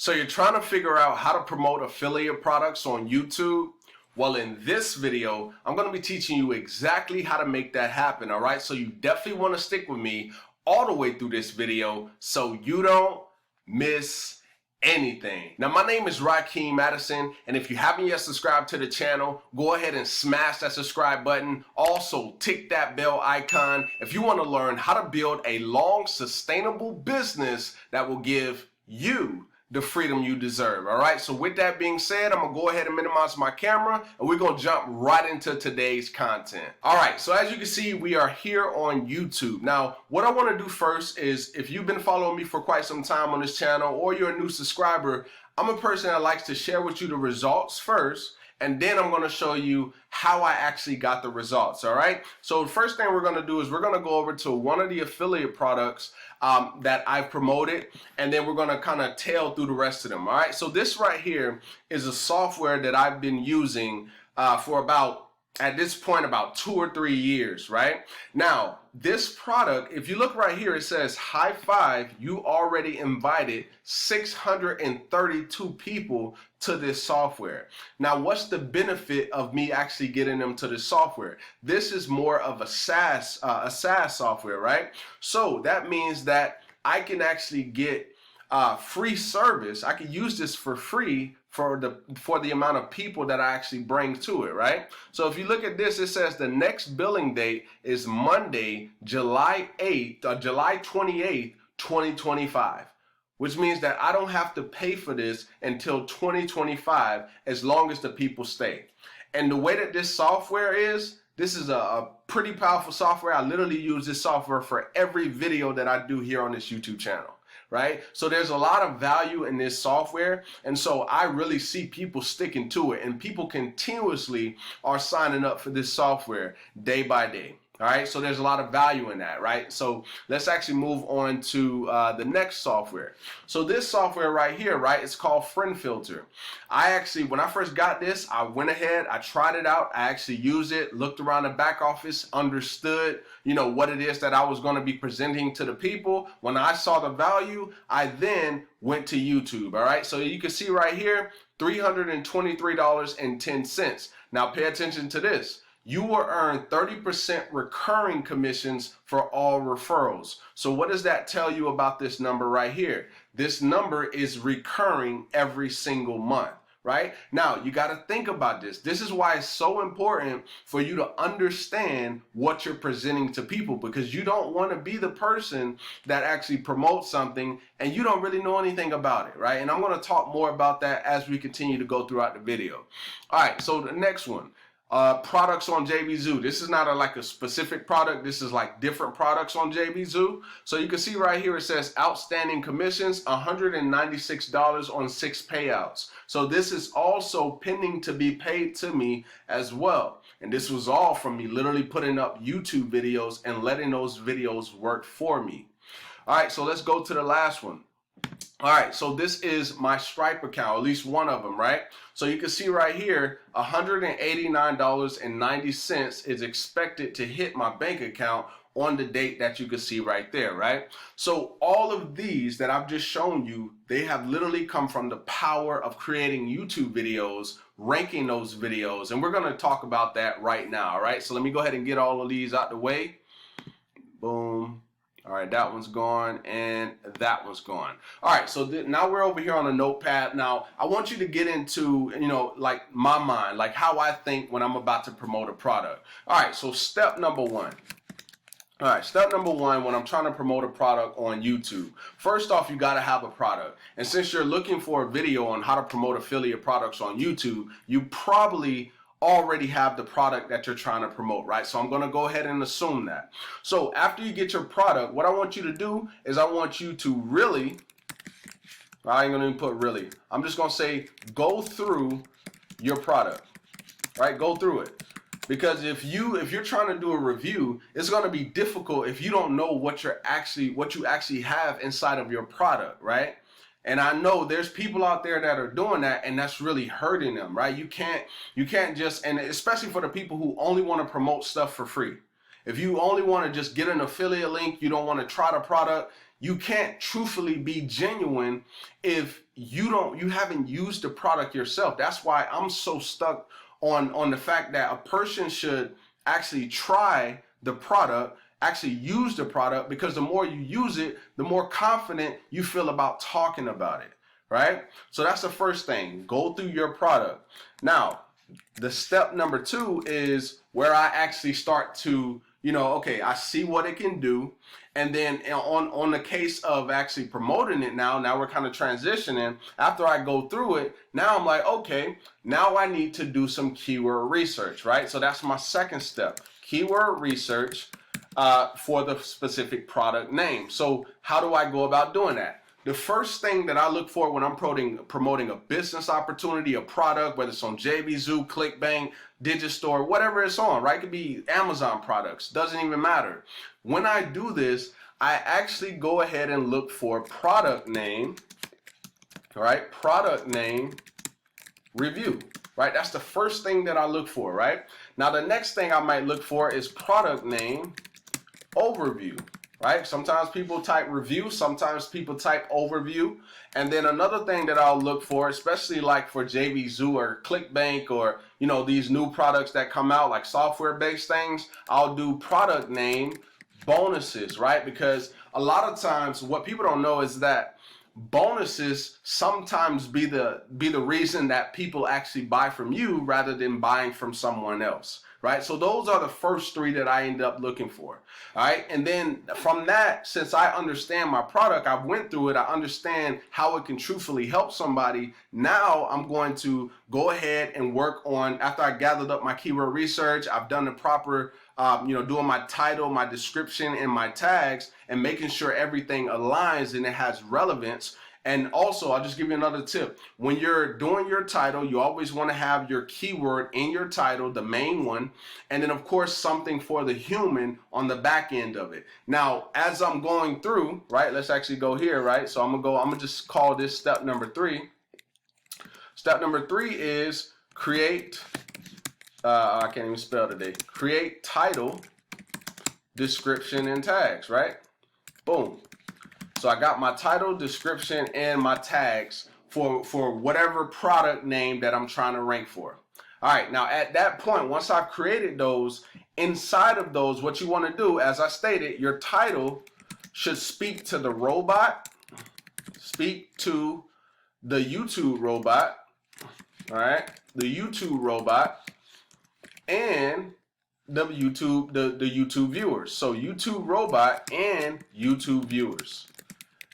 So you're trying to figure out how to promote affiliate products on YouTube? Well, in this video, I'm going to be teaching you exactly how to make that happen, all right? So you definitely want to stick with me all the way through this video so you don't miss anything. Now, my name is Rakeem Madison, and if you haven't yet subscribed to the channel, go ahead and smash that subscribe button. Also, tick that bell icon if you want to learn how to build a long, sustainable business that will give you the freedom you deserve. All right, so with that being said, I'm gonna go ahead and minimize my camera and we're gonna jump right into today's content. All right, so as you can see, we are here on YouTube. Now, what I want to do first is, if you've been following me for quite some time on this channel or you're a new subscriber, I'm a person that likes to share with you the results first, and then I'm going to show you how I actually got the results. All right, so the first thing we're going to do is we're going to go over to one of the affiliate products that I've promoted, and then we're going to kind of tail through the rest of them. All right, so this right here is a software that I've been using for about, at this point, about 2 or 3 years, right? Now, this product, if you look right here, it says HighFive, you already invited 632 people to this software. Now, what's the benefit of me actually getting them to this software? This is more of a SaaS software, right? So that means that I can actually get free service. I can use this for free for the amount of people that I actually bring to it, right? So if you look at this, it says the next billing date is Monday, July 28th, 2025, which means that I don't have to pay for this until 2025 as long as the people stay. And the way that this software is, this is a pretty powerful software. I literally use this software for every video that I do here on this YouTube channel. Right? So there's a lot of value in this software, and so I really see people sticking to it, and people continuously are signing up for this software day by day. All right, so there's a lot of value in that, right? So let's actually move on to the next software. So this software right here, right, it's called Friend Filter. I actually, when I first got this, I went ahead, I tried it out, I actually used it, looked around the back office, understood, you know, what it is that I was going to be presenting to the people. When I saw the value, I then went to YouTube. All right, so you can see right here, $323.10. Now pay attention to this. You will earn 30% recurring commissions for all referrals. So what does that tell you about this number right here? This number is recurring every single month, right? Now, you got to think about this. This is why it's so important for you to understand what you're presenting to people, because you don't want to be the person that actually promotes something and you don't really know anything about it, right? And I'm going to talk more about that as we continue to go throughout the video. All right, so the next one. Products on JVZoo. This is not like a specific product. This is like different products on JVZoo. So you can see right here, it says outstanding commissions, $196 on 6 payouts. So this is also pending to be paid to me as well. And this was all from me literally putting up YouTube videos and letting those videos work for me. All right, so let's go to the last one. All right, so this is my Stripe account, at least one of them, right? So you can see right here, $189.90 is expected to hit my bank account on the date that you can see right there, right? So all of these that I've just shown you, they have literally come from the power of creating YouTube videos, ranking those videos, and we're gonna talk about that right now, all right? So let me go ahead and get all of these out the way. Boom. All right, that one's gone and that one's gone. All right, so now we're over here on a notepad. Now, I want you to get into, you know, like my mind, like how I think when I'm about to promote a product. All right, so step number one. All right, step number one when I'm trying to promote a product on YouTube. First off, you got to have a product. And since you're looking for a video on how to promote affiliate products on YouTube, you probably already have the product that you're trying to promote, right? So I'm going to go ahead and assume that. So after you get your product, what I want you to do is I want you to really, I ain't going to even put really, I'm just going to say go through your product, right? Go through it. Because if you're trying to do a review, it's going to be difficult if you don't know what you actually have inside of your product, right? And I know there's people out there that are doing that, and that's really hurting them, right? You can't just, and especially for the people who only want to promote stuff for free. If you only want to just get an affiliate link, you don't want to try the product, you can't truthfully be genuine if you haven't used the product yourself. That's why I'm so stuck on the fact that a person should actually try the product, actually use the product, because the more you use it, the more confident you feel about talking about it, right? So that's the first thing. Go through your product. Now, the step number 2 is where I actually start to, okay, I see what it can do. And then on the case of actually promoting it now we're kind of transitioning. After I go through it, now I'm like, okay, now I need to do some keyword research, right? So that's my second step, keyword research for the specific product name. So how do I go about doing that? The first thing that I look for when I'm promoting a business opportunity, a product, whether it's on JVZoo, ClickBank, Digistore, whatever it's on, right? It could be Amazon products, doesn't even matter. When I do this, I actually go ahead and look for product name, right? Product name review, right? That's the first thing that I look for, right? Now, the next thing I might look for is product name overview. Right? Sometimes people type review, sometimes people type overview. And then another thing that I'll look for, especially like for JVZoo or ClickBank or, these new products that come out like software-based things, I'll do product name bonuses, right? Because a lot of times what people don't know is that bonuses sometimes be the reason that people actually buy from you rather than buying from someone else, right? So those are the first 3 that I end up looking for, all right? And then from that, since I understand my product, I've went through it, I understand how it can truthfully help somebody. Now I'm going to go ahead and work on, after I gathered up my keyword research, I've done the proper doing my title, my description, and my tags, and making sure everything aligns and it has relevance. And also, I'll just give you another tip. When you're doing your title, you always want to have your keyword in your title, the main one, and then of course something for the human on the back end of it. Now, as I'm going through, right, let's actually go here, right? So I'm gonna just call this step number 3. Step number 3 is create, I can't even spell today. Create title, description, and tags, right? Boom. So I got my title, description, and my tags for whatever product name that I'm trying to rank for. All right, now at that point, once I've created those, inside of those, what you want to do, as I stated, your title should speak to the robot, speak to the YouTube robot, all right, the YouTube robot, and the YouTube viewers. So YouTube robot and YouTube viewers.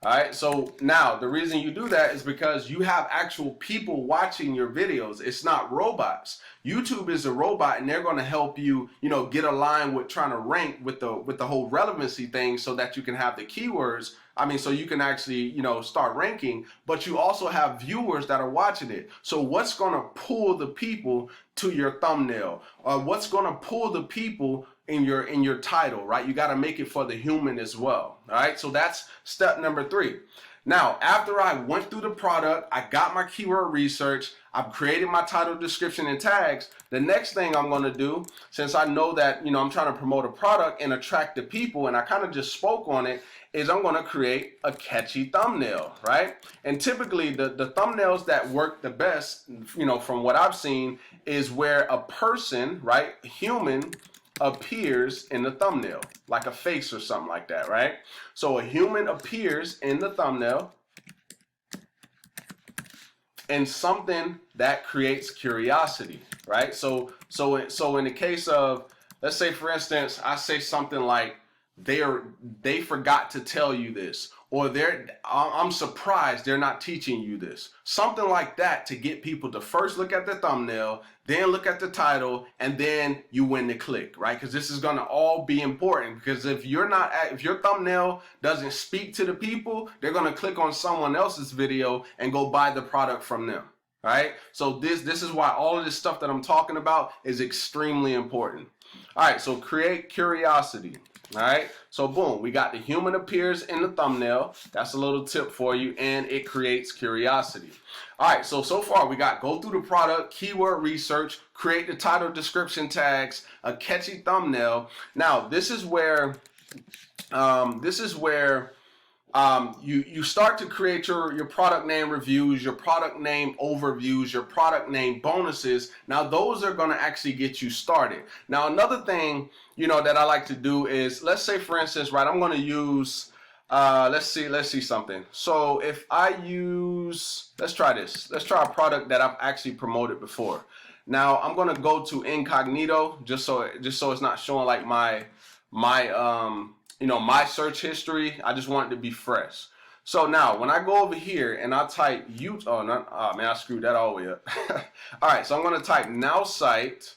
All right, so now the reason you do that is because you have actual people watching your videos. It's not robots. YouTube is a robot, and they're going to help you, get aligned with trying to rank with the whole relevancy thing, so that you can have the keywords. So you can actually, start ranking, but you also have viewers that are watching it. So what's going to pull the people to your thumbnail? What's going to pull the people in your title, right? You got to make it for the human as well. All right. So that's step number 3. Now, after I went through the product, I got my keyword research, I've created my title, description, and tags. The next thing I'm going to do, since I know that, I'm trying to promote a product and attract the people, and I kind of just spoke on it, is I'm going to create a catchy thumbnail, right? And typically the thumbnails that work the best, from what I've seen, is where a person, right, human, appears in the thumbnail, like a face or something like that, right? So a human appears in the thumbnail, and something that creates curiosity, right? So in the case of, let's say for instance, I say something like, they forgot to tell you this, or I'm surprised they're not teaching you this. Something like that to get people to first look at the thumbnail, then look at the title, and then you win the click, right? Because this is going to all be important, because if your thumbnail doesn't speak to the people, they're going to click on someone else's video and go buy the product from them. Right? So this is why all of this stuff that I'm talking about is extremely important. All right, so create curiosity. All right, so boom, we got the human appears in the thumbnail. That's a little tip for you, and it creates curiosity. All right, so far we got go through the product, keyword research, create the title, description, tags, a catchy thumbnail. Now this is where you start to create your product name reviews, your product name overviews, your product name bonuses. Now those are going to actually get you started. Now another thing, you know, that I like to do is, let's say for instance, right, I'm going to use let's see something. So if I use, let's try this. Let's try a product that I've actually promoted before. Now I'm going to go to Incognito just so it's not showing like my you know, my search history. I just want it to be fresh. So now when I go over here and I type YouTube, oh man, I screwed that all the way up. All right, so I'm going to type now site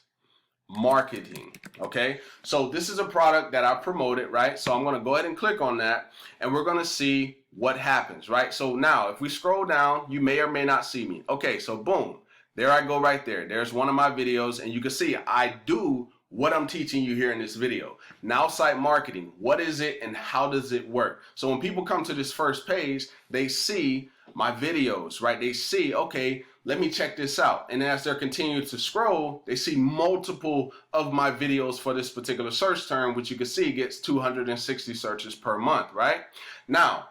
marketing. Okay, so this is a product that I promoted, right? So I'm going to go ahead and click on that and we're going to see what happens, right? So now if we scroll down, you may or may not see me. Okay, so boom, there I go right there. There's one of my videos and you can see I do what I'm teaching you here in this video. Now site marketing, what is it and how does it work? So when people come to this first page, they see my videos, right? They see, okay, let me check this out. And as they're continuing to scroll, they see multiple of my videos for this particular search term, which you can see gets 260 searches per month, right? Now,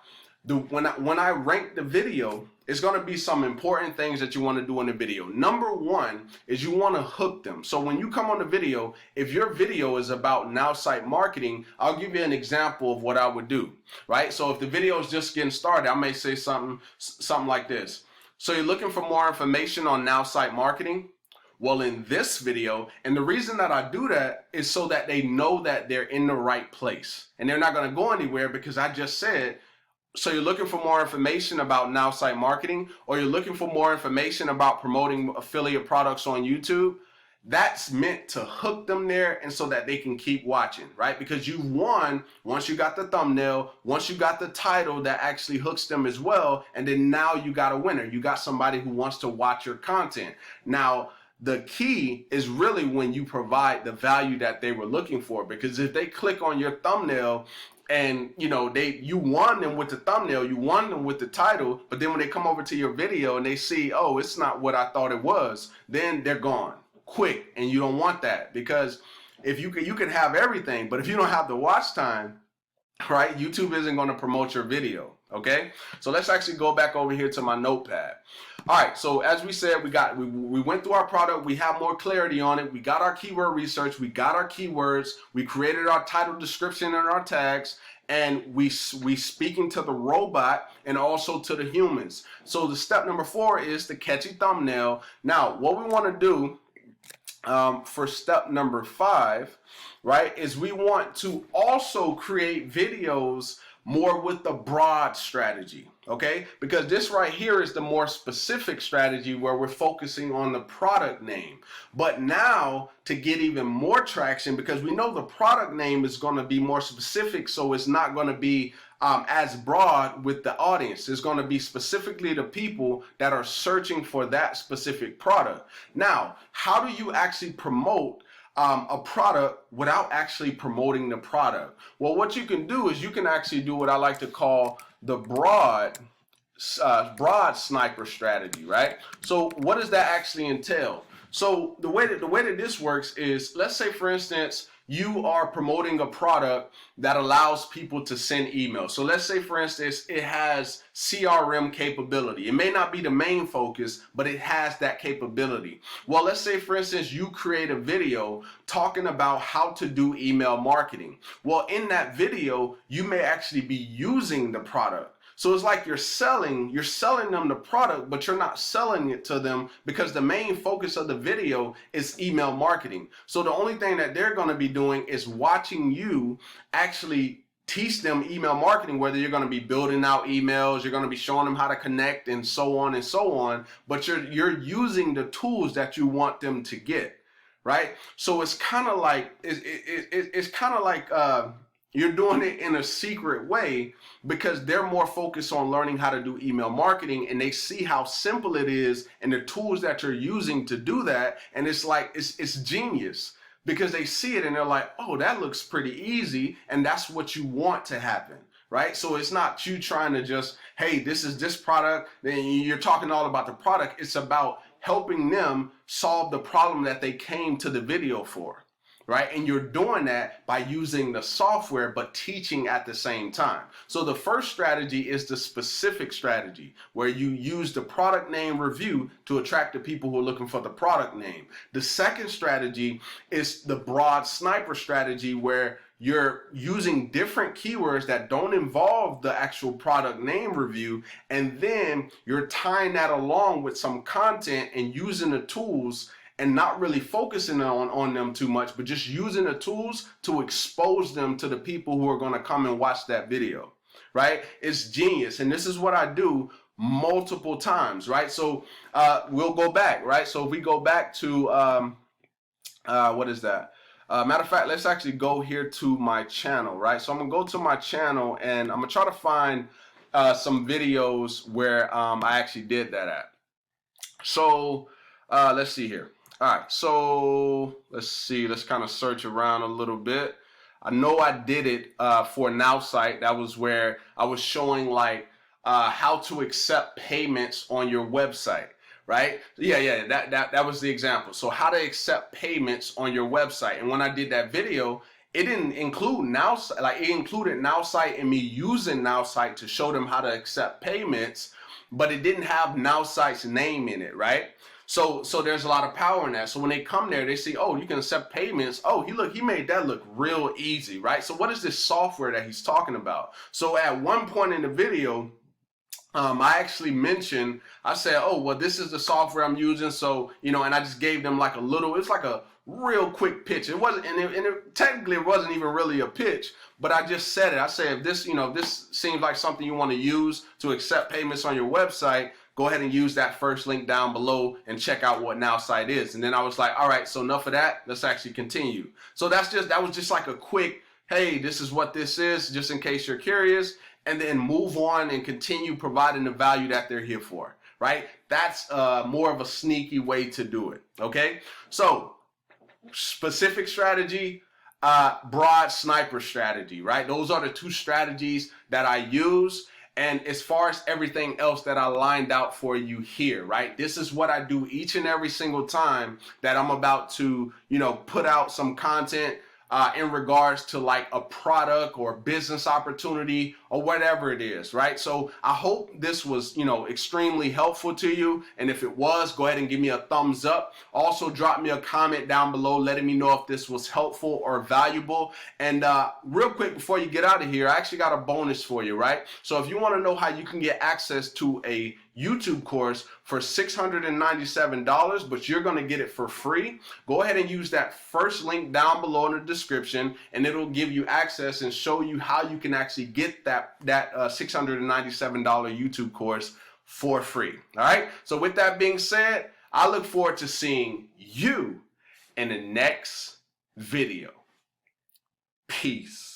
when I rank the video, it's going to be some important things that you want to do in the video. Number one is you want to hook them. So when you come on the video, if your video is about now site marketing, I'll give you an example of what I would do, right? So if the video is just getting started, I may say something like this. So you're looking for more information on now site marketing? Well, in this video, and the reason that I do that is so that they know that they're in the right place and they're not going to go anywhere, because I just said, so you're looking for more information about now site marketing, or you're looking for more information about promoting affiliate products on YouTube. That's meant to hook them there and so that they can keep watching, right? Because you won once you got the thumbnail, once you got the title that actually hooks them as well. And then now you got a winner. You got somebody who wants to watch your content. Now, the key is really when you provide the value that they were looking for, because if they click on your thumbnail and you know you won them with the thumbnail, you won them with the title, but then when they come over to your video and they see, oh, it's not what I thought it was, then they're gone quick. And you don't want that, because if you can have everything, but if you don't have the watch time, right, YouTube isn't going to promote your video. Okay, so let's actually go back over here to my notepad. All right, so as we said, we went through our product, we have more clarity on it, we got our keyword research, we got our keywords, we created our title description and our tags, and we speaking to the robot and also to the humans. So the step number 4 is the catchy thumbnail. Now, what we want to do for step number 5, right, is we want to also create videos more with the broad strategy, okay? Because this right here is the more specific strategy where we're focusing on the product name. But now to get even more traction, because we know the product name is going to be more specific, so it's not going to be as broad with the audience. It's going to be specifically the people that are searching for that specific product. Now, how do you actually promote a product without actually promoting the product? Well, what you can do is you can actually do what I like to call the broad sniper strategy, right? So what does that actually entail? So the way that this works is, let's say for instance, you are promoting a product that allows people to send emails. So let's say for instance, it has CRM capability. It may not be the main focus, but it has that capability. Well, let's say for instance, you create a video talking about how to do email marketing. Well, in that video, you may actually be using the product. So it's like you're selling them the product, but you're not selling it to them, because the main focus of the video is email marketing. So the only thing that they're going to be doing is watching you actually teach them email marketing, whether you're going to be building out emails, you're going to be showing them how to connect and so on and so on, but you're using the tools that you want them to get, right? So it's kind of like, you're doing it in a secret way, because they're more focused on learning how to do email marketing, and they see how simple it is and the tools that you're using to do that. And it's like, it's genius, because they see it and they're like, oh, that looks pretty easy. And that's what you want to happen, right? So it's not you trying to just, hey, this is this product, then you're talking all about the product. It's about helping them solve the problem that they came to the video for. right? And you're doing that by using the software, but teaching at the same time. So the first strategy is the specific strategy, where you use the product name review to attract the people who are looking for the product name. The second strategy is the broad sniper strategy, where you're using different keywords that don't involve the actual product name review, and then you're tying that along with some content and using the tools and not really focusing on them too much, but just using the tools to expose them to the people who are going to come and watch that video, right? It's genius. And this is what I do multiple times, right? So we'll go back, right? So if we go back to, what is that? Matter of fact, let's actually go here to my channel, right? So I'm gonna go to my channel and I'm gonna try to find some videos where I actually did that at. So let's see here. All right, so let's see, let's kind of search around a little bit. I know I did it for Now Site. That was where I was showing like how to accept payments on your website, right? Yeah, that was the example. So how to accept payments on your website. And when I did that video, it didn't include Now Site, like it included Now Site and me using Now Site to show them how to accept payments, but it didn't have Now Site's name in it, right? So there's a lot of power in that. So when they come there, they see, oh, you can accept payments. Oh, he made that look real easy, right? So what is this software that he's talking about? So at one point in the video, I actually mentioned, I said, oh, well, this is the software I'm using. So, you know, and I just gave them like a little, it's like a real quick pitch. It wasn't, and it technically it wasn't even really a pitch, but I just said it. I said, if this, you know, if this seems like something you want to use to accept payments on your website, go ahead and use that first link down below and check out what Now Site is. And then I was like, all right, so enough of that. Let's actually continue. So that was just like a quick, hey, this is what this is, just in case you're curious, and then move on and continue providing the value that they're here for, right? That's more of a sneaky way to do it, okay? So specific strategy, broad sniper strategy, right? Those are the two strategies that I use. And as far as everything else that I lined out for you here, right? This is what I do each and every single time that I'm about to, you know, put out some content in regards to like a product or business opportunity or whatever it is, right? So I hope this was, you know, extremely helpful to you. And if it was, go ahead and give me a thumbs up. Also drop me a comment down below letting me know if this was helpful or valuable. And real quick before you get out of here, I actually got a bonus for you, right? So if you want to know how you can get access to a YouTube course for $697, but you're going to get it for free, go ahead and use that first link down below in the description, and it'll give you access and show you how you can actually get that $697 YouTube course for free. All right. So with that being said, I look forward to seeing you in the next video. Peace.